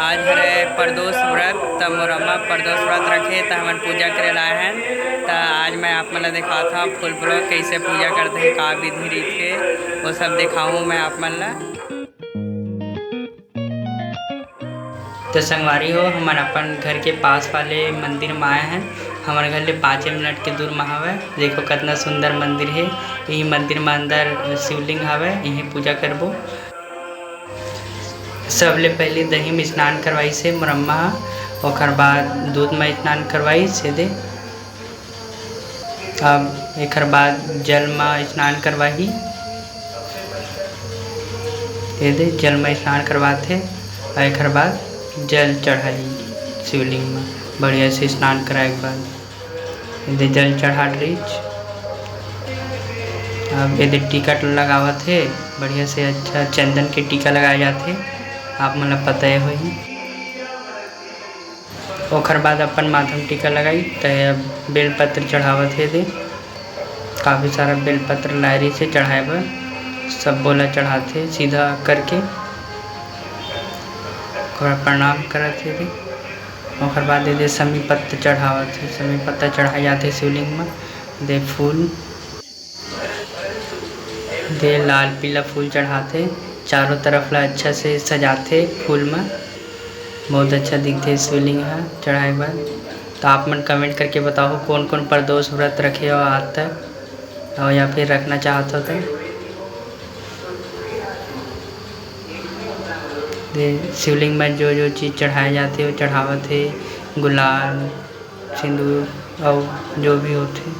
आज हरे प्रदोष व्रत त मोरमा प्रदोष व्रत रखे त हमन पूजा करे लाए हैं। त आज मैं आप मन ला दिखाता हूँ फुल ब्लॉग कैसे पूजा करते हैं, का विधि रीत है वो सब दिखाऊँ मैं आप मन ला। तो संगवारी हो, हमन अपन घर के पास वाले मंदिर में आए हैं। हमारे घर ले 5 मिनट के दूर में हवे। देखो कितना सुंदर मंदिर है। यही मंदिर में अंदर शिवलिंग हवे, यही पूजा करबो। सबले पहले दही में स्नान करवाई से मोरम्मा, और बाद दूध में स्नान करवाई से दे। अब एक बाद जल में स्नान करवाही दे, जल में स्नान करवाते। और एक बाद जल चढ़ाई शिवलिंग में, बढ़िया से स्नान कराए के बाद ये जल चढ़ा रीच। अब ये टीका लगावत है बढ़िया से, अच्छा चंदन के टीका लगाए जाते, आप मन पता है वही। ओखर बाद अपन माथम टीका लगाई तो अब बेलपत्र चढ़ावत है दे। काफ़ी सारा बेलपत्र लारी से चढ़ाए बर, सब बोला चढ़ाते सीधा करके, प्रणाम करते थे। और बाद दे समी पत्ता चढ़ावत है, समी पत्ता चढ़ाए जाते शिवलिंग में। दे फूल दे लाल पीला फूल चढ़ाते, चारों तरफ ला अच्छा से सजाते फूल में, बहुत अच्छा दिखते शिवलिंग है चढ़ाए बाद। तो आप मन कमेंट करके बताओ कौन कौन प्रदोष व्रत रखे हो आज तक, और या फिर रखना चाहते हो तो। शिवलिंग में जो जो चीज़ चढ़ाए जाते वो चढ़ावत है, गुलाल सिंदूर और जो भी होते।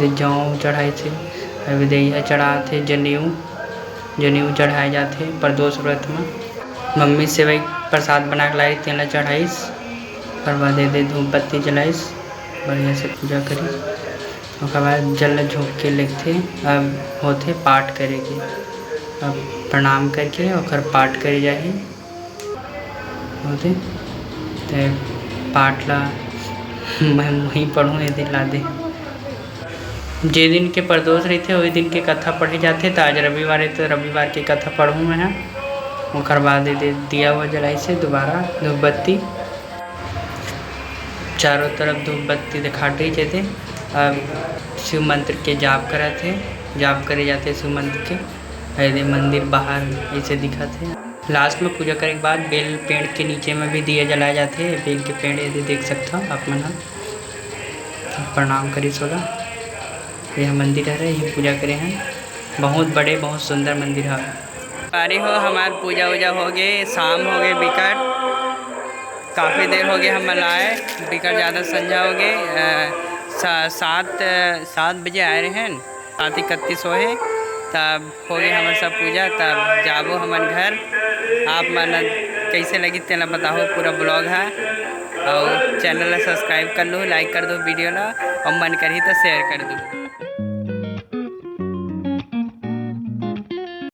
जौ चढ़ाए थे, अभी दही चढ़ाते, जनेऊ चढ़ाए जाते प्रदोष व्रत में। मम्मी से वही प्रसाद बना के लाई, तेना चढ़ाईस, और बाद दे धूप बत्ती जलाईस, बढ़िया से पूजा करी। और बाद जल झोंक के लिखते, अब होते पाठ करेगी। अब प्रणाम करके और पाठ करे जाए होते, तो पाठ ला मैं वहीं पढ़ूँ यदि ला दे। जे दिन के प्रदोष रहते वही दिन के कथा पढ़े जाते। तो आज रविवार है तो रविवार की कथा पढ़ूँ मैं। और बाद दिया हुआ जलाई से दोबारा धूप बत्ती, चारों तरफ धूप बत्ती दिखाते जाते। अब शिव मंत्र के जाप कराते, जाप करे जाते शिव मंत्र के। ऐसे मंदिर बाहर ऐसे दिखाते। लास्ट में पूजा करने के बाद बेल पेड़ के नीचे में भी दिए जलाए जाते हैं। बेल के पेड़ यदि देख सकते हो आप मन। प्रणाम करी सोला, यह मंदिर है, यही पूजा करे हैं। बहुत बड़े बहुत सुंदर मंदिर है। पारी हो, हमार पूजा वूजा हो गए, शाम हो गए बिकट, काफ़ी देर हो गए हम आए बिकट, ज़्यादा संझा हो गए। 7 बजे आए रहे हैं, 7:31 हो है। तब हो गए हमारे सब पूजा, तब जाबो हमारे घर। आप मन कैसे लगी तेना बताओ, पूरा ब्लॉग है। और चैनल ला सब्सक्राइब कर लो, लाइक कर दो वीडियो ला, और मन करी तो शेयर कर दो।